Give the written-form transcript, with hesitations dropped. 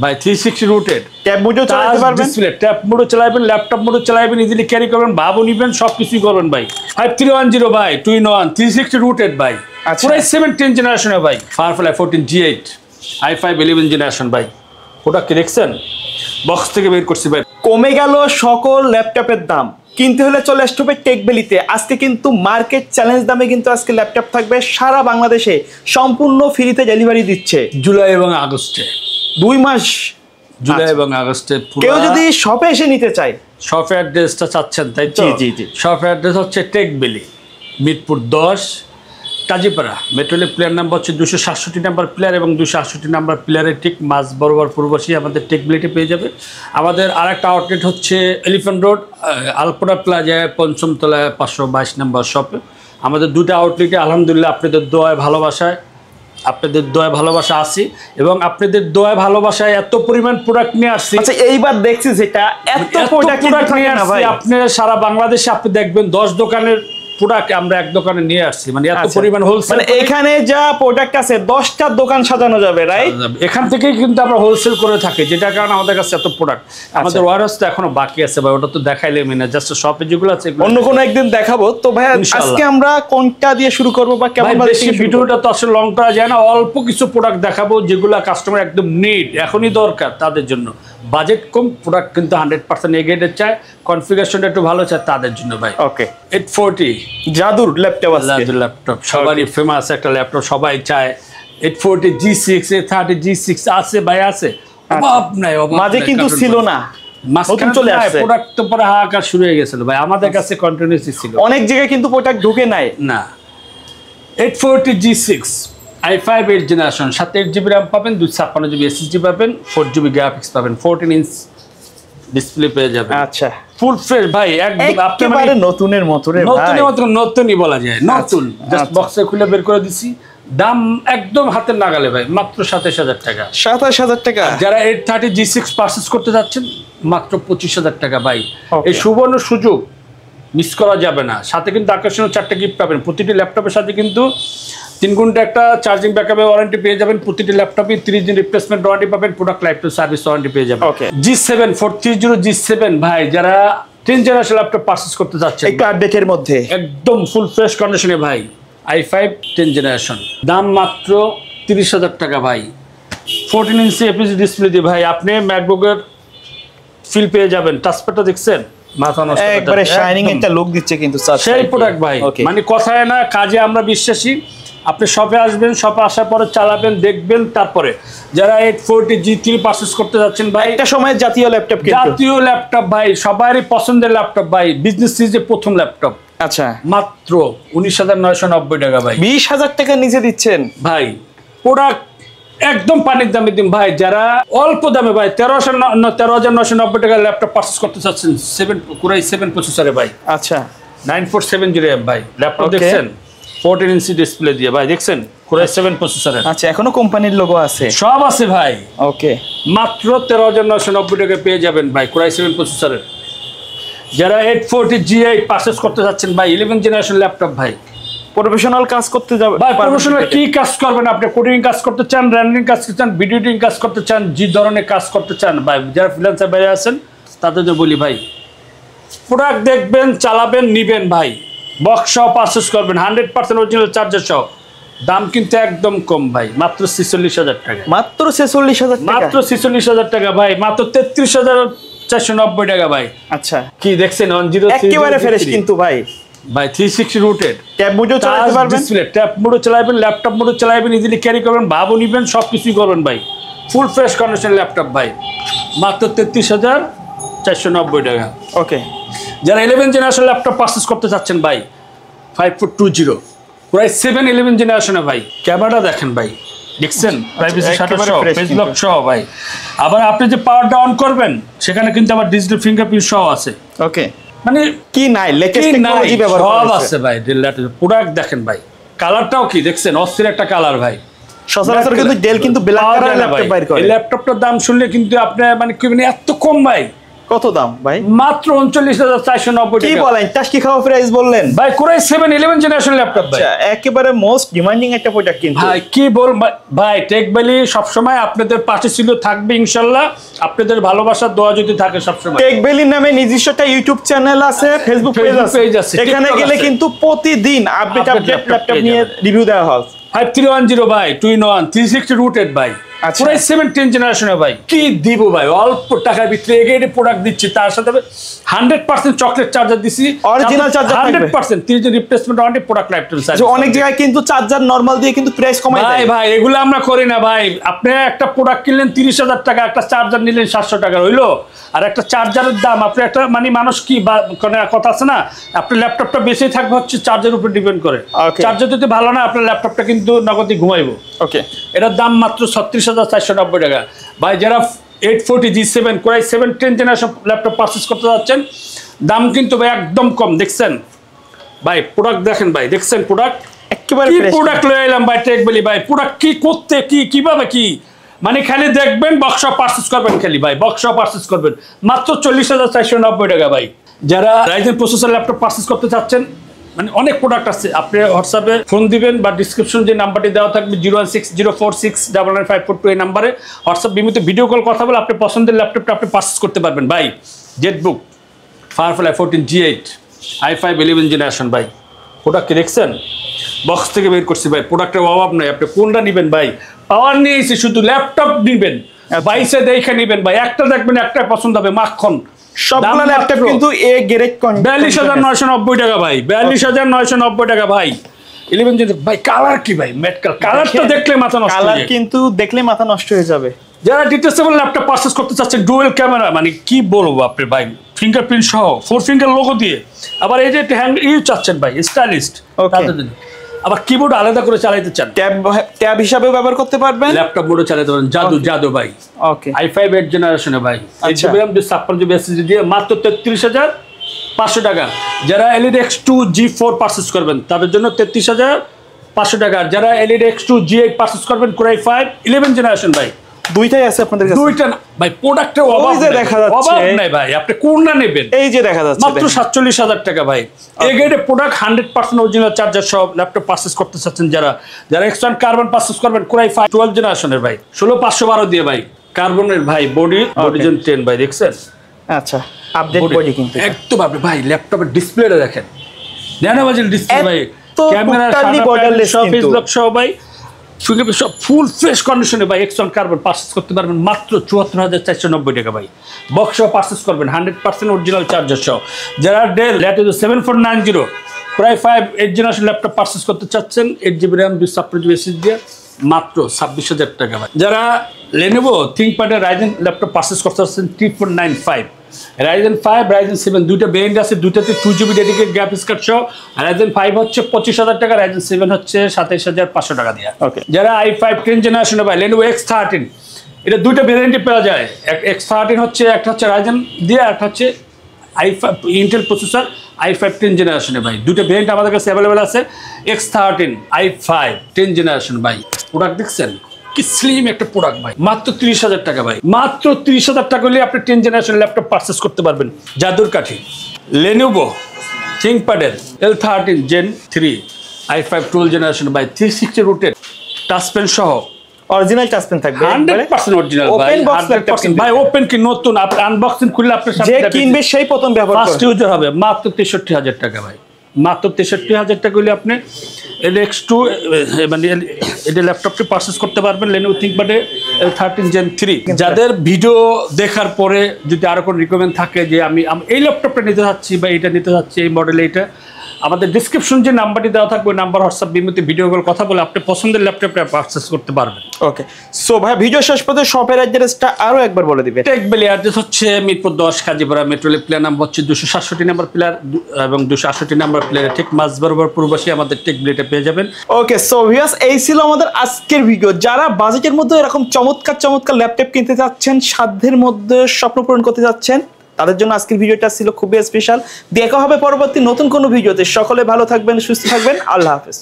ভাই 360 rotate tab মোডও চালাতে পারবেন, ডিসপ্লে ট্যাব মোডও চালাবেন, ল্যাপটপ মোডও চালাবেন, ইজিলি ক্যারি করবেন, ভাবও নিবেন, সবকিছুই করবেন ভাই। 5310 ভাই 2-in-1 360 রোটেট ভাই, পুরো 17 জেনারেশনের ভাই। Firefly 14 G8 i5 11 জেনারেশন ভাই। প্রোডাক্ট কি দেখছেন, বক্স থেকে বের করছি ভাই। কমে গেল সকল ল্যাপটপের দাম, কিনতে হলে চলে আসতে হবে টেকবেলিতে। আজকে কিন্তু মার্কেট চ্যালেঞ্জ দামে কিন্তু আজকে ল্যাপটপ থাকবে সারা বাংলাদেশে, সম্পূর্ণ ফ্রিতে ডেলিভারি দিচ্ছে জুলাই এবং আগস্টে, 2 মাস জুলাই এবং আগস্টে। কেউ যদি শপে এসে নিতে চায়, শপের অ্যাড্রেসটা চাচ্ছেন তাই তো? জি জি। শপের অ্যাড্রেস হচ্ছে টেকবেলি, মিরপুর 10 কাজীপাড়া। মেট্রোলে প্লেয়ার নাম্বার হচ্ছে 267 নাম্বার প্লেয়ার এবং 268 নাম্বার প্লেয়ারের ঠিক মাঝ বরাবর পূর্বশী আমাদের টেকবেলিতে পেয়ে যাবে। আমাদের আরেকটা আউটলেট হচ্ছে এলিফ্যান্ট রোড আলপনা প্লাজায় 5ম তলায় 522 নাম্বার শপে। আমাদের দুটো আউটলেটে আলহামদুলিল্লাহ আপনাদের দোয়ায় ভালোবাসা আসি এবং আপনাদের দোয়ায় ভালোবাসায় এত পরিমাণ প্রোডাক্ট নিয়ে আসছি। আচ্ছা এইবার দেখছি যেটা এত প্রোডাক্ট নিয়ে আসছি, আপনি সারা বাংলাদেশে আপনি দেখবেন 10 দোকানের প্রোডাক্ট আমরা এক দোকানে নিয়ে আসছি, মানে এত পরিমাণ হোলসেল। মানে এখানে যা প্রোডাক্ট আছে 10টা দোকান সাজানো যাবে, রাইট? এখান থেকেই কিন্তু আমরা হোলসেল করে থাকি, যেটা কারণে আমাদের কাছে এত প্রোডাক্ট। আমাদের ওয়ারহাউস তো এখনো বাকি আছে ভাই, ওটা তো দেখাইলে না, জাস্ট শপে যেগুলো আছে অন্য কোনো একদিন দেখাবো। তো ভাই আজকে আমরা কোনটা দিয়ে শুরু করব বা কেমন ভাবে বেশি ভিডিওটা তো আসলে লং করা যায় না, অল্প কিছু প্রোডাক্ট দেখাবো যেগুলো কাস্টমার একদম নিড, এখনই দরকার তাদের জন্য। বাজেট কম, প্রোডাক্ট কিন্তু 100% এগ্রেডেড চায়, কনফিগারেশনটা একটু ভালো চায় তাদের জন্য ভাই। ওকে 840 জাদুর ল্যাপটপ আছে, জাদুর ল্যাপটপ সবারই ফেমাস একটা ল্যাপটপ, সবাই চায়। 840 G6 A30 G6 আছে ভাই, আছে, অভাব নাই, অভাব মাঝে কিন্তু ছিল না, নতুন চলে আসছে। প্রোডাক্ট তো পরে হাহাকার শুরু হয়ে গেছিল ভাই, আমাদের কাছে কন্টিনিউসলি ছিল, অনেক জায়গায় কিন্তু প্রোডাক্ট ঢুকে নাই না। 840 G6 i5 8 generation, 8GB RAM পাবেন, 256GB SSD পাবেন, 4GB গ্রাফিক্স পাবেন, 14 ইঞ্চ ডিসপ্লে পেয়ে যাবেন। আচ্ছা ফুল ফ্রেশ ভাই, একদম একেবারে নতুনের মতো রে ভাই, নতুনই বলা যায়, নতুন। জাস্ট বক্সে খুলে বের করে দিছি, দাম একদম হাতের নাগালে ভাই, মাত্র 27000 টাকা। 27000 টাকা। যারা 830 G6 পারচেজ করতে যাচ্ছেন মাত্র 25000 টাকা ভাই। এই সুবর্ণ সুযোগ মিস করা যাবে না। সাথে কিন্তু আকর্ষণীয় 4টা গিফট পাবেন, প্রতিটি ল্যাপটপের সাথে কিন্তু 3 ঘন্টা একটা চার্জিং ব্যাকআপের ওয়ারেন্টি পেয়ে যাবেন, প্রতিটি ল্যাপটপে 30 দিন রিপ্লেসমেন্ট ওয়ারেন্টি পাবেন, product life time service warranty পেয়ে যাবেন। G7 430 G7 ভাই, যারা 10 জেনারেশন ল্যাপটপ পারচেজ করতে যাচ্ছেন একটা আপডেটের মধ্যে একদম ফুল ফ্রেশ কন্ডিশনে ভাই, i5 10 জেনারেশন, দাম মাত্র 30000 টাকা ভাই। 14 ইঞ্চি এপিজি ডিসপ্লে দিয়ে ভাই আপনি ম্যাকবুকের ফিল পেয়ে যাবেন। টাচপ্যাডটা দেখছেন, মাথা নষ্ট, একবারে শাইনিং একটা লুক দিচ্ছে কিন্তু সেই প্রোডাক্ট ভাই, মানে কথায় না কাজে আমরা বিশ্বাসী। আপনি শপে আসবেন, শপে আসার পরে চালাবেন, দেখবেন, তারপরে যারা 840 G3 পারচেজ করতে যাচ্ছেন ভাই, একটা সময় জাতীয় ল্যাপটপ ভাই, সবারই পছন্দের ল্যাপটপ ভাই, বিজনেস সিরিজের প্রথম ল্যাপটপ। আচ্ছা মাত্র 19990 টাকা ভাই, 20000 টাকা নিচে দিচ্ছেন ভাই। প্রোডাক্ট একদম পানির দামে দিন ভাই। যারা অল্প দামে ভাই 13990 টাকা ল্যাপটপ পারচেজ করতে চাচ্ছেন, 7 প্রসেসরে ভাই, আচ্ছা 9470 ভাই, ল্যাপটপ দেখছেন 14 ইঞ্চি ডিসপ্লে দিয়ে ভাই, দেখছেন Core i7 প্রসেসরে। আচ্ছা এখনো কোম্পানির লোগো আছে, সব আছে ভাই। ওকে মাত্র 13990 টাকা পেয়ে যাবেন ভাই Core i7 প্রসেসরে। যারা 840 G8 পারচেজ করতে যাচ্ছেন ভাই, 11 জেনারেশন ল্যাপটপ ভাই, প্রফেশনাল কাজ করতে যাবে ভাই। প্রফেশনাল কি কাজ করবেন আপনি? কোডিং কাজ করতে চান, র্যান্ডারিং কাজ করতে চান, ভিডিও এডিটিং কাজ করতে চান, যে ধরনের কাজ করতে চান ভাই, যারা ফ্রিল্যান্সার বাইরে আছেন তাদের বলি ভাই, প্রোডাক্ট দেখবেন, চালাবেন, নিবেন ভাই, বক্স সহ পারচেজ করবেন, 100% অরিজিনাল চার্জার সহ। দাম কিন্তু একদম কম ভাই, মাত্র 46000 টাকা। মাত্র 46000 টাকা, মাত্র 46000 টাকা ভাই, মাত্র 33490 টাকা ভাই। আচ্ছা কি দেখছেন 10 একেবারে ফ্রেশ কিন্তু ভাই। 360 রোটেট, ট্যাব মোডও চালাতে পারবেন, ডিসপ্লে ট্যাব মোডও চালাবেন, ল্যাপটপ মোডও চালাবেন, ইজিলি ক্যারি করবেন, ভাবও নিবেন, সবকিছুই করবেন ভাই। ফুল ফ্রেশ কন্ডিশন ল্যাপটপ ভাই, মাত্র 33490 টাকা। ওকে যারা 11 জেনারেশন ল্যাপটপ পারচেজ করতে চাচ্ছেন ভাই, 5420 Core i7 11 জেনারেশনে ভাই, ক্যামেরাটা দেখেন ভাই, দেখছেন প্রাইভেসি শাটার সহ, ফেস লক সহ ভাই। আবার আপনি যে পাওয়ারটা অন করবেন সেখানে কিন্তু আবার ডিজিটাল ফিঙ্গারপ্রিন্ট সহ আছে। ওকে মানে কি নাই, লেটেস্ট টেকনোলজি ব্যবহার সব আছে ভাই। প্রোডাক্ট দেখেন ভাই, কালারটাও কি দেখছেন, অস্থির একটা কালার ভাই। সচরাচর কিন্তু ডেল কিন্তু ব্ল্যাক কালার ল্যাপটপ বাইর করে। এই ল্যাপটপটার দাম শুনলে কিন্তু আপনি মানে কি, মানে এত কম ভাই, কত দাম ভাই? মাত্র 39,490 কি টাকা। বলেন, টাস্কি খাওয়া প্রাইস বললেন ভাই কোরাই 7 11 জেনারেশন ল্যাপটপ ভাই। আচ্ছা, একেবারে মোস্ট ডিমান্ডিং একটা প্রোডাক্ট কিন্তু ভাই কি বল ভাই, টেক ভ্যালি সবসময় আপনাদের পাশে ছিল, থাকবে ইনশাআল্লাহ, আপনাদের ভালোবাসার দোয়া যদি থাকে সবসময়। টেক ভ্যালি নামে নিজস্ব একটা ইউটিউব চ্যানেল আছে, ফেসবুক পেজ আছে, এখানে গেলে কিন্তু প্রতিদিন আপডেট ল্যাপটপ নিয়ে রিভিউ দেওয়া হয়। 5310 ভাই 2-in-1 360 রুটেড ভাই, পুরাই 17 জেনারেশনের ভাই। কি দিব ভাই, অল্প টাকার ভিতরে এগেটে প্রোডাক্ট দিচ্ছি, তার সাথে 100% চকলেট চার্জার দিছি, অরিজিনাল চার্জার থাকবে 100% 3 দিন replacement warranty, product life time service. অনেক জায়গায় কিন্তু চার্জার নরমাল দিয়ে কিন্তু প্রাইস কমাই দেয়। ভাই ভাই এগুলো আমরা করি না ভাই। আপনি একটা প্রোডাক্ট কিনলেন 30,000 টাকা, একটা চার্জার নিলেন 700 টাকা, হইলো? আর একটা চার্জারের দাম আপনি একটা মানে মানুষ কি কথা আছে না, আপনার ল্যাপটপটা বেশি থাকবে হচ্ছে চার্জারের উপর ডিপেন্ড করে। চার্জার যদি ভালো না, আপনার ল্যাপটপটা কিন্তু নগদে ঘুমাইবো। ওকে, এটার দাম মাত্র 36,490 টাকা ভাই। যারা 840 G7 core i 7 10 generation laptop purchase করতে যাচ্ছেন, দাম কিন্তু ভাই একদম কম। দেখছেন ভাই প্রোডাক্ট, দেখেন ভাই, দেখছেন প্রোডাক্ট, একেবারে কি ফ্রেশ প্রোডাক্ট লয়ে এলাম ভাই টেক ভ্যালি ভাই। প্রোডাক্ট কি করতে কি কিভাবে কি মানে খালি দেখবেন, বক্স পারচেজ করবেন, খালি ভাই বক্স পারচেজ করবেন মাত্র 40,490 টাকা ভাই। যারা রাইজেন প্রসেসর ল্যাপটপ পারচেজ করতে চাচ্ছেন, মানে অনেক প্রোডাক্ট আছে, আপনি হোয়াটসঅ্যাপে ফোন দিবেন বা ডিসক্রিপশন যে নাম্বারটি দেওয়া থাকবে 01604699542 এই নাম্বারে হোয়াটসঅ্যাপ বিমুতে ভিডিও কল কথা বলে আপনি পছন্দের ল্যাপটপটা আপনি পারচেজ করতে পারবেন ভাই। Jetbook firefly 14 G8 i5 11 generation ভাই। প্রোডাক্ট কি দেখছেন, বক্স থেকে বের করছি ভাই, প্রোডাক্টের অভাব নাই। আপনি কোনটা নেবেন ভাই, পাওয়ার নিয়েছি, শুধু ল্যাপটপ নেবেন, বাইসে দেখে নেবেন ভাই, একটা দেখবেন একটা পছন্দ হবে, মাখন। সবগুলো ল্যাপটপ কিন্তু এ গ্রেড 42,990 টাকা ভাই, 42,990 টাকা ভাই। 11 জন ভাই, কালার কি ভাই, ম্যাট কালারটা দেখলে মাথা নষ্ট হয়ে যায়, কালার কিন্তু দেখলে মাথা নষ্ট হয়ে যাবে। যারা ডিটেচেবল ল্যাপটপ পারচেজ করতে চাচ্ছেন, ডুয়েল ক্যামেরা, মানে কি বলবো আপনি ভাই, ফিঙ্গারপ্রিন্ট সহ 4 ফিঙ্গার লোগো দিয়ে, আবার এই যে হ্যান্ড ইউ চাচ্ছেন ভাই স্টাইলিস্ট, তাদের জন্য। আবার কিবোর্ড আলাদা করে চালাতে চান, ট্যাব হিসাবে ব্যবহার করতে পারবেন, ল্যাপটপ মোডে চালাতে পারেন। জাদু ভাই, ওকে, i5 8 জেনারেশনে ভাই, 8GB RAM 56GB SSD দিয়ে মাত্র 33,500 টাকা। যারা এলইডি X2 G4 পারচেজ করবেন তাদের জন্য 33,500 টাকা। যারা এলইডি X2 G8 পারচেজ করবেন কোরাই 5 11 জেনারেশন ভাই, দুইটাই আছে আপনাদের কাছে? দুইটা না ভাই, প্রোডাক্টের অভাব দেখা যাচ্ছে, অভাব নাই ভাই, আপনি কোনটা নেবেন? এই যে দেখা যাচ্ছে মাত্র 47,000 টাকা ভাই। এই গ্রেডের প্রোডাক্ট 100% অরিজিনাল চার্জার সহ ল্যাপটপ পারচেজ করতে চাচ্ছেন, যারা এক্সট্রা কার্বন পারচেজ করবেন কোরাই 5 12 জেনারেশনের ভাই, 16,512 দিয়ে ভাই, কার্বনের ভাই, বডি জেন 10 ভাই, দেখছেন? আচ্ছা, আপডেট বডি কিন্তু একদম আপনি ভাই ল্যাপটপের ডিসপ্লেটা দেখেন, ন্যানোবাজেল ডিসপ্লে ভাই, ক্যামেরা বর্ডারলেস সব কিন্তু লক সহ ভাই, সব ফুল ফ্রেশ কন্ডিশনে ভাই এক্সট্রা কার্বন পারচেজ করতে পারবেন মাত্র 74,490 টাকা ভাই। বক্স সহ পারচেজ করবেন 100% অরিজিনাল চার্জার সহ। যারা ডেল ল্যাটিটিউড 7490 প্রায় 5 8 জেনারেশন ল্যাপটপ পারচেজ করতে চাচ্ছেন, 8GB RAM 256GB SSD দিয়ে মাত্র 26,000 টাকা ভাই। যারা লেনোভো থিংকপ্যাডের রাইজেন ল্যাপটপ পারচেজ করতে চাচ্ছেন 3495, রাইজেন 5 রাইজেন 7 দুইটা ভেরিয়েন্ট আছে, দুইটাতে 2GB ডেডিকেটেড গ্রাফিক্স কার্ড সহ। রাইজেন 5 হচ্ছে 25,000 টাকা, রাইজেন 7 হচ্ছে 27,500 টাকা দিয়ে। ওকে, যারা i5 10 জেনারেশনে ভাই লেনোভো X13, এটা দুইটা ভেরিয়েন্টে পাওয়া যায়। X13 হচ্ছে একটা হচ্ছে রাইজেন দিয়ে, একটা হচ্ছে i5 ইন্টেল প্রসেসর i5 10 জেনারেশনে ভাই, দুইটা ভেরিয়েন্ট আমাদের কাছে অ্যাভেলেবেল আছে। X13 i5 10 জেনারেশন ভাই, প্রোডাক্ট দেখছেন কি স্লিম একটা প্রোডাক্ট ভাই, মাত্র 30,000 টাকা ভাই। মাত্র 30,000 টাকা হলে আপনি 10 জেনারেশন ল্যাপটপ পারচেজ করতে পারবেন। জাদুর কাঠি Lenovo থিংকপ্যাডের L13 Gen 3 i5 12 generation ভাই, 360 রুটেড টাচ পেন সহ, অরিজিনাল টাচ পেন থাকবে 100% অরিজিনাল ভাই, 100% ভাই। ওপেন কি নতুন, আপনি আনবক্সিং খুললে আপনার সামনে যে কিনবে সেই প্রথম ব্যবহার করবে, ফার্স্ট ইউজার হবে। মাত্র 63,000 টাকা ভাই, মাত্র 63,000 টাকা হলে আপনি X2 মানে এটা ল্যাপটপটি পারচেজ করতে পারবেন লেনোভো থিংকপ্যাডে L13 Gen 3। যাদের ভিডিও দেখার পরে যদি আরো কোনো রিকমেন্ড থাকে যে আমি এই ল্যাপটপটা নিতে চাচ্ছি বা এটা নিতে চাচ্ছি, এই মডেল এইটা, আমাদের ডিসক্রিপশন যে নাম্বারটি দেওয়া থাকবে ওই নাম্বার হোয়াটসঅ্যাপ বিমুতে ভিডিও কল কথা বলে আপনি পছন্দের ল্যাপটপটা পারচেজ করতে পারবেন। ওকে, সো ভাই ভিডিও শেষ পর্যন্ত শপের অ্যাড্রেসটা আরো একবার বলে দিবেন। টেক ভ্যালি অ্যাড্রেস হচ্ছে মিরপুর 10 কাজীপাড়া, মেট্রোলে প্লেয়ার নাম্বার হচ্ছে 267 নাম্বার প্লেয়ার এবং 268 নাম্বার প্লেয়ারে ঠিক মাঝ বরাবর পূর্বপাশে আমাদের টেক ভ্যালিটা পেয়ে যাবেন। ওকে, সো ভিউয়ার্স এই ছিল আমাদের আজকের ভিডিও। যারা বাজেটের মধ্যে এরকম চমৎকার ল্যাপটপ কিনতে যাচ্ছেন, সাধ্যের মধ্যে স্বপ্ন পূরণ করতে যাচ্ছেন, তাদের জন্য আজকের ভিডিওটা ছিল খুবই স্পেশাল। দেখা হবে পরবর্তী নতুন কোনো ভিডিওতে। সকলে ভালো থাকবেন, সুস্থ থাকবেন, আল্লাহ হাফেজ।